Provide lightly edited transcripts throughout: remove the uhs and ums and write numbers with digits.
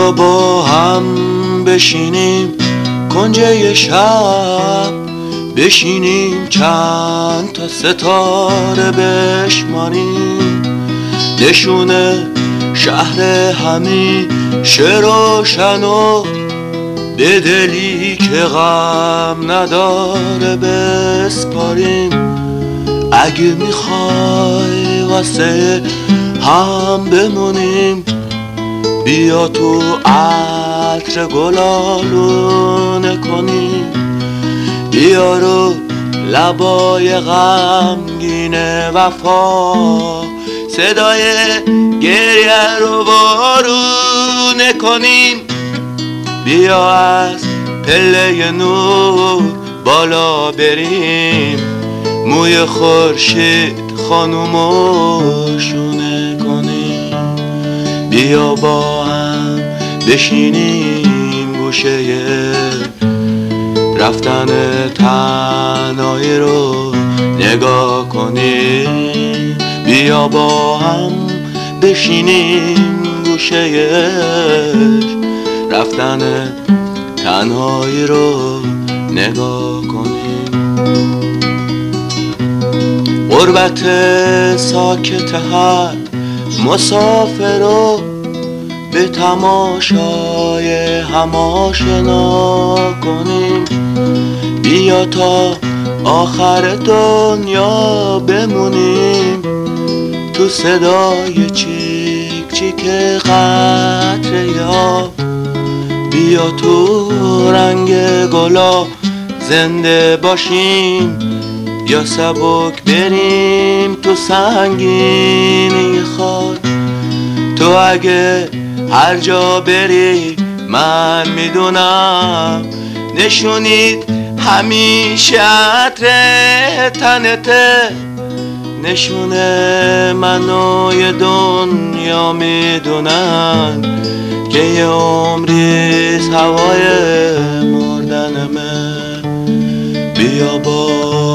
بیا با هم بشینیم کنجه شب، بشینیم چند تا ستاره بشماریم، نشونه شهر همیشه روشن و به دلی که غم نداره بسپاریم. اگه میخوای واسه هم بمونیم، بیا تو عطر گلالونه کنیم، بیا رو لبای غمگین وفا صدای گریه رو بارونه کنیم، بیا از پله نور بالا بریم، موی خورشید خانومو شونه کنیم، بیا با هم بشینیم گوشه رفتن تنهایی رو نگاه کنیم، بیا با هم بشینیم گوشه رفتن تنهایی رو نگاه کنیم. غربت ساکت هر مسافر رو به تماشای هم آشنا کنیم، بیا تا آخر دنیا بمونیم، تو صدای چیک چیک قطره یا بیا تو رنگ گلا زنده باشیم، یا سبک بریم تو سنگینی خاک. تو اگه هر جا بری من میدونم، نشونید همیشه عطر تنته، نشونه منو یه دنیا میدونن که یه عمریست هوای مردنمه. بیا با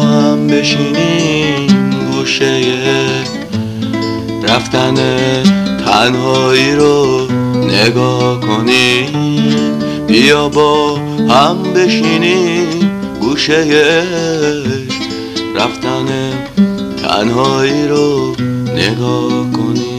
هم بشینیم گوشه رفتن تنهایی رو نگاه کنیم، بیا با هم بشینیم گوشه رفتن تنهایی رو نگاه کنیم.